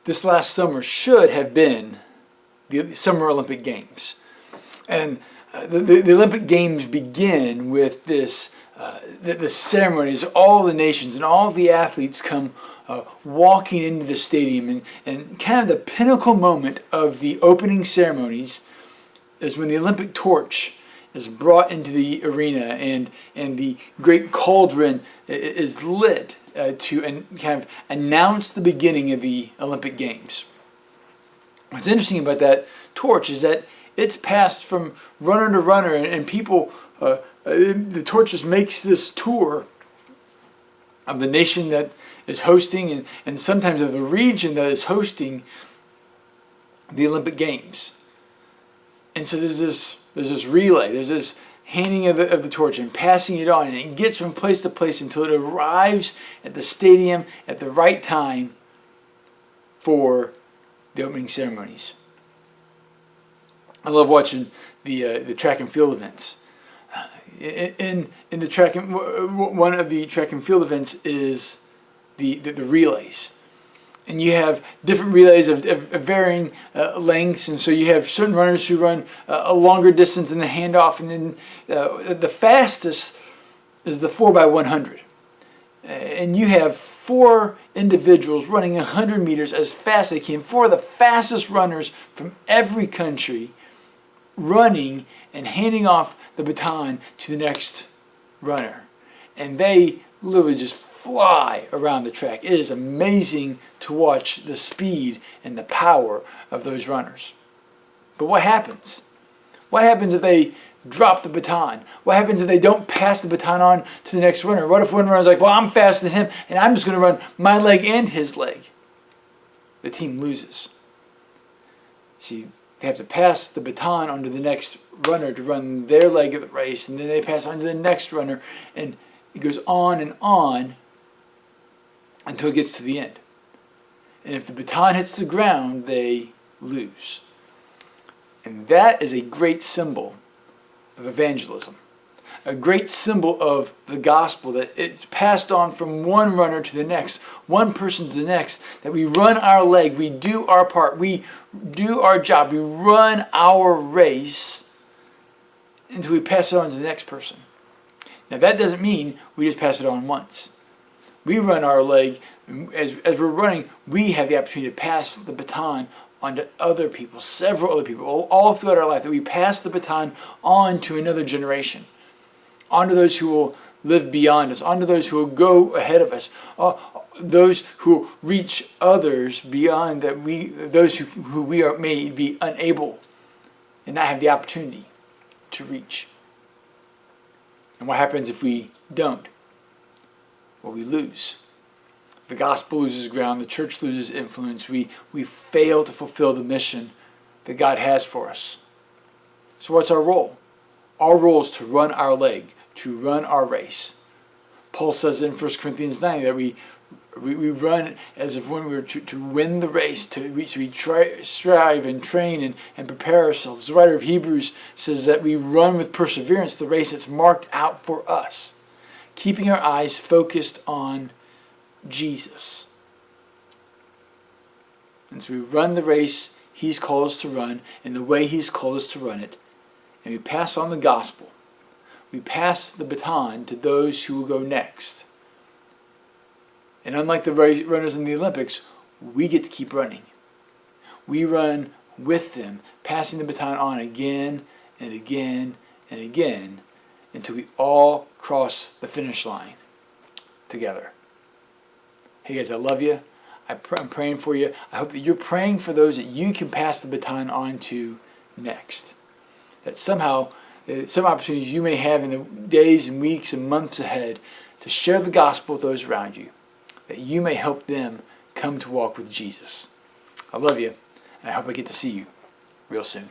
this last summer should have been the Summer Olympic Games. And the Olympic Games begin with this the ceremonies. All the nations and all the athletes come walking into the stadium, and kind of the pinnacle moment of the opening ceremonies is when the Olympic torch is brought into the arena, and the great cauldron is lit to kind of announce the beginning of the Olympic Games. What's interesting about that torch is that it's passed from runner to runner, and people, the torch just makes this tour of the nation that is hosting, and sometimes of the region that is hosting the Olympic Games. And so there's this relay, there's this handing of the torch and passing it on, and it gets from place to place until it arrives at the stadium at the right time for the opening ceremonies. I love watching the track and field events. In the track, one of the track and field events is the relays. And you have different relays of varying lengths, and so you have certain runners who run a longer distance in the handoff, and then the fastest is the 4x100. And you have 4 individuals running 100 meters as fast as they can, 4 of the fastest runners from every country, running and handing off the baton to the next runner. And they literally just fly around the track. It is amazing to watch the speed and the power of those runners. But what happens? What happens if they drop the baton? What happens if they don't pass the baton on to the next runner? What if one runner's like, well, I'm faster than him, and I'm just going to run my leg and his leg? The team loses. See, they have to pass the baton on to the next runner to run their leg of the race, and then they pass on to the next runner, and it goes on until it gets to the end. And if the baton hits the ground, they lose. And that is a great symbol of evangelism. A great symbol of the gospel, that it's passed on from one runner to the next, one person to the next, that we run our leg, we do our part, we do our job, we run our race until we pass it on to the next person. Now that doesn't mean we just pass it on once. We run our leg, as we're running, we have the opportunity to pass the baton on to other people, several other people, all throughout our life, that we pass the baton on to another generation, on to those who will live beyond us, on to those who will go ahead of us, those who will reach others beyond that those who we may be unable and not have the opportunity to reach. And what happens if we don't? Well, we lose. The gospel loses ground, the church loses influence, we fail to fulfill the mission that God has for us. So what's our role? Our role is to run our leg, to run our race. Paul says in 1 Corinthians 9 that we run as if when we were to win the race, we strive and train and prepare ourselves. The writer of Hebrews says that we run with perseverance the race that's marked out for us, keeping our eyes focused on Jesus. And so we run the race He's called us to run in the way He's called us to run it, and we pass on the gospel. We pass the baton to those who will go next. And unlike the runners in the Olympics, we get to keep running. We run with them, passing the baton on again and again and again until we all cross the finish line together. Hey guys, I love you. I'm praying for you. I hope that you're praying for those that you can pass the baton on to next. That somehow, some opportunities you may have in the days and weeks and months ahead to share the gospel with those around you, that you may help them come to walk with Jesus. I love you, and I hope I get to see you real soon.